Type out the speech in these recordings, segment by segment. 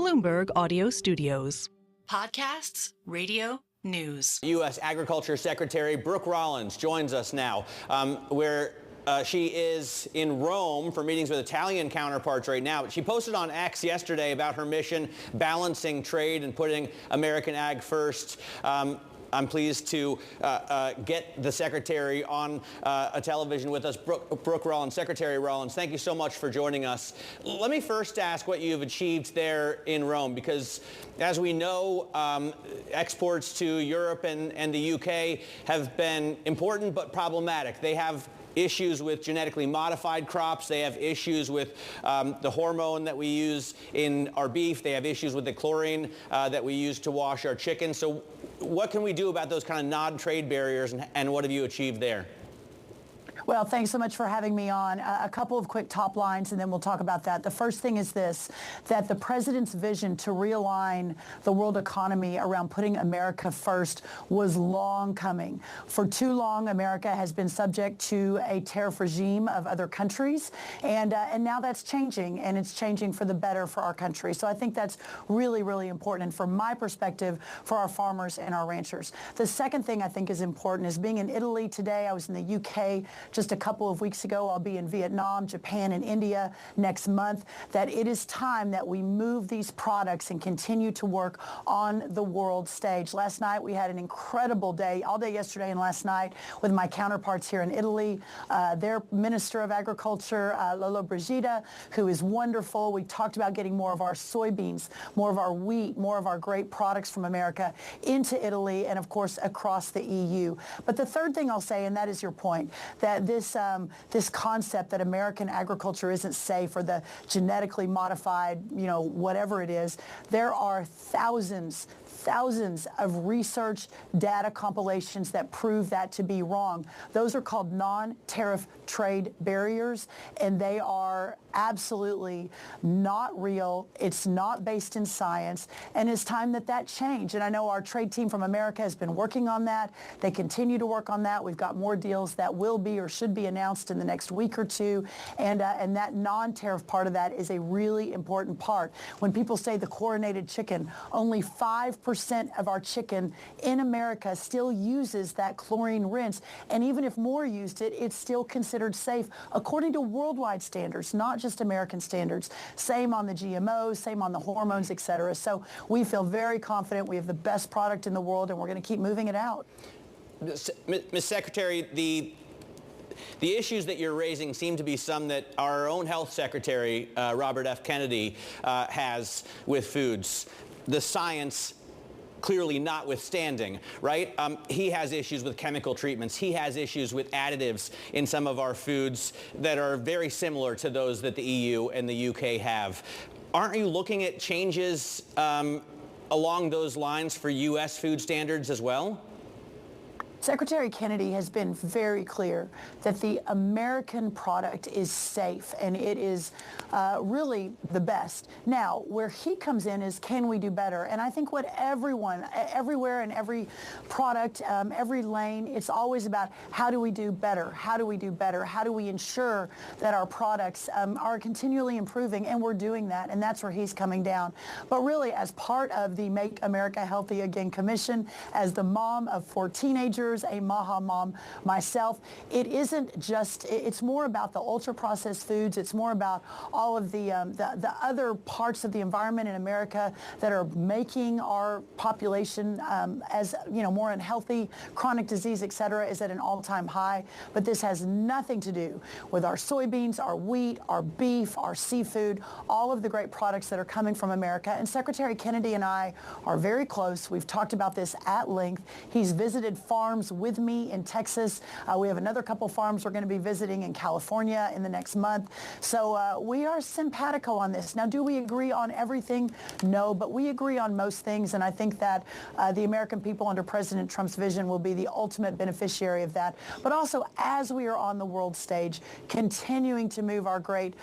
Bloomberg Audio Studios. Podcasts, radio, news. U.S. Agriculture Secretary Brooke Rollins joins us now, where she is in Rome for meetings with Italian counterparts right now. She posted on X yesterday about her mission balancing trade and putting American ag first. I'm pleased to get the secretary on a television with us, Brooke Rollins. Secretary Rollins, thank you so much for joining us. Let me first ask what you've achieved there in Rome, because as we know, exports to Europe and the UK have been important but problematic. They have issues with genetically modified crops. They have issues with the hormone that we use in our beef. They have issues with the chlorine that we use to wash our chicken. So what can we do about those kind of non-trade barriers, and what have you achieved there? Well, thanks so much for having me on. A couple of quick top lines, and then we'll talk about that. The first thing is this, that the president's vision to realign the world economy around putting America first was long coming. For too long, America has been subject to a tariff regime of other countries, and now that's changing, and it's changing for the better for our country. So I think that's really, really important, and from my perspective, for our farmers and our ranchers. The second thing I think is important is being in Italy today. I was in the UK just a couple of weeks ago. I'll be in Vietnam, Japan, and India next month. That it is time that we move these products and continue to work on the world stage. Last night we had an incredible day, all day yesterday and last night, with my counterparts here in Italy. Their Minister of Agriculture, Lolo Brigida, who is wonderful. We talked about getting more of our soybeans, more of our wheat, more of our great products from America into Italy, and of course across the EU. But the third thing I'll say, and that is your point, that this concept that American agriculture isn't safe, or the genetically modified, whatever it is, there are thousands of research data compilations that prove that to be wrong. Those are called non-tariff trade barriers, and they are absolutely not real. It's not based in science, and it's time that changed. And I know our trade team from America has been working on that. They continue to work on that. We've got more deals that will be or should be announced in the next week or two, and that non-tariff part of that is a really important part. When people say the chlorinated chicken, only 5% of our chicken in America still uses that chlorine rinse, and even if more used it, it's still considered safe according to worldwide standards, not just American standards. Same on the GMOs, same on the hormones, etc. So we feel very confident we have the best product in the world, and we're going to keep moving it out. Ms. Secretary, the issues that you're raising seem to be some that our own health secretary, Robert F. Kennedy, has with foods. The science clearly notwithstanding, right? He has issues with chemical treatments. He has issues with additives in some of our foods that are very similar to those that the EU and the UK have. Aren't you looking at changes along those lines for U.S. food standards as well? Secretary Kennedy has been very clear that the American product is safe, and it is really the best. Now, where he comes in is, can we do better? And I think what everyone, everywhere in every product, every lane, it's always about how do we do better? How do we do better? How do we ensure that our products are continually improving? And we're doing that, and that's where he's coming down. But really, as part of the Make America Healthy Again Commission, as the mom of 4 teenagers, a MAHA mom myself, it isn't just, it's more about the ultra-processed foods. It's more about all of the other parts of the environment in America that are making our population as more unhealthy. Chronic disease, et cetera, is at an all-time high. But this has nothing to do with our soybeans, our wheat, our beef, our seafood, all of the great products that are coming from America. And Secretary Kennedy and I are very close. We've talked about this at length. He's visited farms with me in Texas. We have another couple farms we're going to be visiting in California in the next month. So we are simpatico on this. Now, do we agree on everything? No, but we agree on most things, and I think that the American people under President Trump's vision will be the ultimate beneficiary of that. But also, as we are on the world stage, continuing to move our great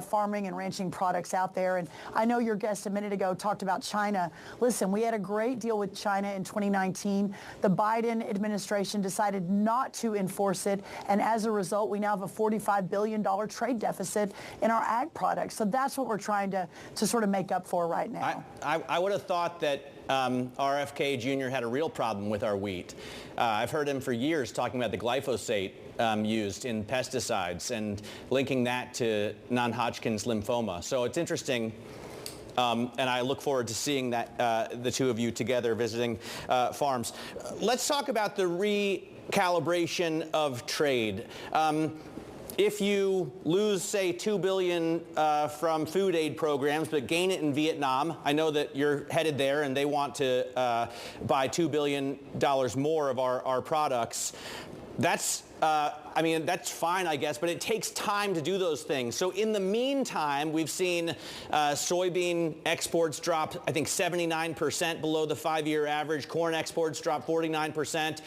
farming and ranching products out there. And I know your guest a minute ago talked about China. Listen, we had a great deal with China in 2019. The Biden administration administration decided not to enforce it, and as a result, we now have a $45 billion trade deficit in our ag products. So that's what we're trying to sort of make up for right now. I would have thought that RFK Jr. had a real problem with our wheat. I've heard him for years talking about the glyphosate used in pesticides and linking that to non-Hodgkin's lymphoma. So it's interesting. And I look forward to seeing that the two of you together visiting farms. Let's talk about the recalibration of trade. If you lose, say, $2 billion from food aid programs, but gain it in Vietnam, I know that you're headed there and they want to buy $2 billion more of our products. That's that's fine, I guess, but it takes time to do those things. So in the meantime, we've seen soybean exports drop, I think, 79% below the 5-year average. Corn exports drop 49%.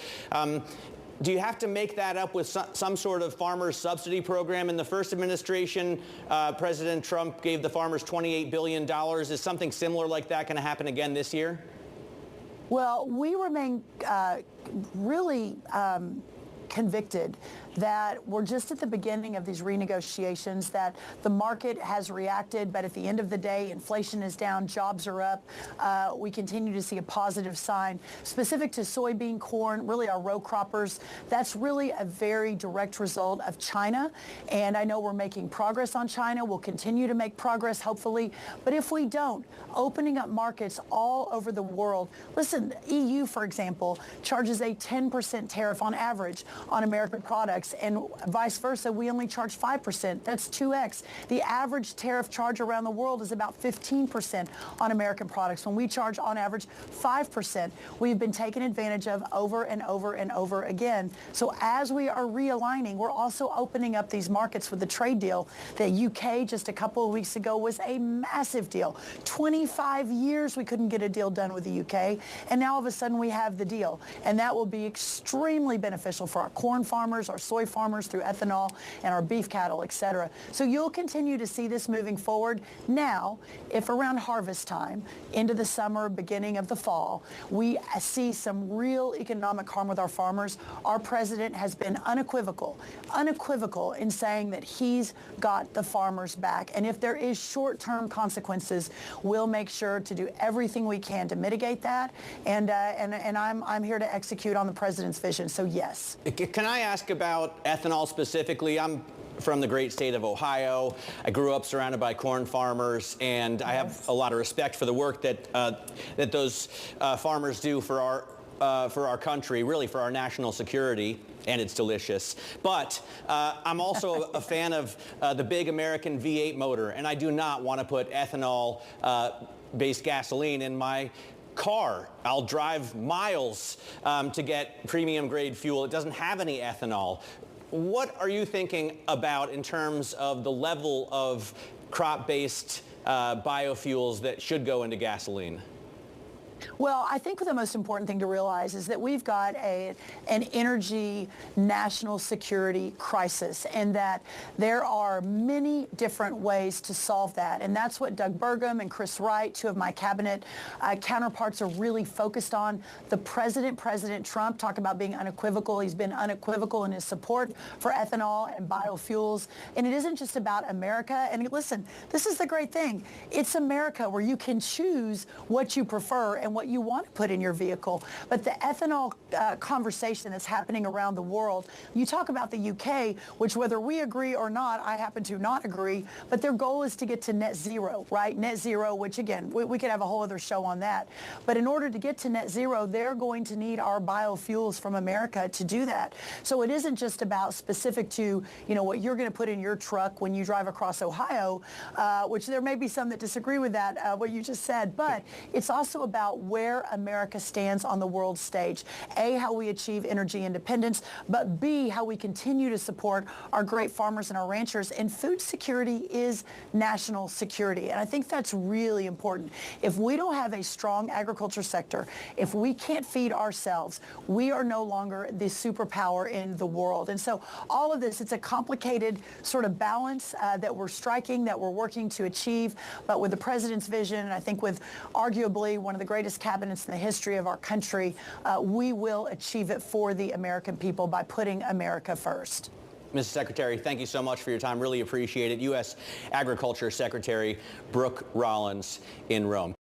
Do you have to make that up with some sort of farmers subsidy program? In the first administration, President Trump gave the farmers $28 billion. Is something similar like that going to happen again this year? Well, we remain really convicted that we're just at the beginning of these renegotiations, that the market has reacted, but at the end of the day, inflation is down, jobs are up. We continue to see a positive sign. Specific to soybean, corn, really our row croppers, that's really a very direct result of China. And I know we're making progress on China. We'll continue to make progress, hopefully. But if we don't, opening up markets all over the world. Listen, EU, for example, charges a 10% tariff on average on American products, and vice versa, we only charge 5%. That's 2x. The average tariff charge around the world is about 15% on American products, when we charge on average 5%. We've been taken advantage of over and over and over again. So as we are realigning, we're also opening up these markets with the trade deal. The UK just a couple of weeks ago was a massive deal. 25 years we couldn't get a deal done with the UK, and now all of a sudden we have the deal. And that will be extremely beneficial for our corn farmers, our soy farmers through ethanol, and our beef cattle, et cetera. So you'll continue to see this moving forward. Now, if around harvest time, into the summer, beginning of the fall, we see some real economic harm with our farmers, our president has been unequivocal in saying that he's got the farmers back. And if there is short-term consequences, we'll make sure to do everything we can to mitigate that. And I'm here to execute on the president's vision. So yes. Can I ask about ethanol specifically? I'm from the great state of Ohio. I grew up surrounded by corn farmers, and I have a lot of respect for the work that those farmers do for our country, really for our national security, and it's delicious. But I'm also a fan of the big American V8 motor, and I do not want to put ethanol-based gasoline in my car. I'll drive miles to get premium grade fuel. It doesn't have any ethanol. What are you thinking about in terms of the level of crop-based biofuels that should go into gasoline? Well, I think the most important thing to realize is that we've got an energy national security crisis, and that there are many different ways to solve that. And that's what Doug Burgum and Chris Wright, two of my cabinet counterparts, are really focused on. The President Trump, talk about being unequivocal. He's been unequivocal in his support for ethanol and biofuels. And it isn't just about America. And listen, this is the great thing. It's America, where you can choose what you prefer and what you want to put in your vehicle. But the ethanol conversation that's happening around the world, you talk about the UK, which whether we agree or not, I happen to not agree, but their goal is to get to net zero, right? Net zero, which again, we could have a whole other show on that. But in order to get to net zero, they're going to need our biofuels from America to do that. So it isn't just about specific to, what you're going to put in your truck when you drive across Ohio, which there may be some that disagree with that, what you just said, but it's also about where America stands on the world stage. A, how we achieve energy independence, but B, how we continue to support our great farmers and our ranchers. And food security is national security. And I think that's really important. If we don't have a strong agriculture sector, if we can't feed ourselves, we are no longer the superpower in the world. And so all of this, it's a complicated sort of balance that we're striking, that we're working to achieve. But with the president's vision, and I think with arguably one of the greatest greatest cabinets in the history of our country. We will achieve it for the American people by putting America first. Mrs. Secretary, thank you so much for your time. Really appreciate it. U.S. Agriculture Secretary Brooke Rollins in Rome.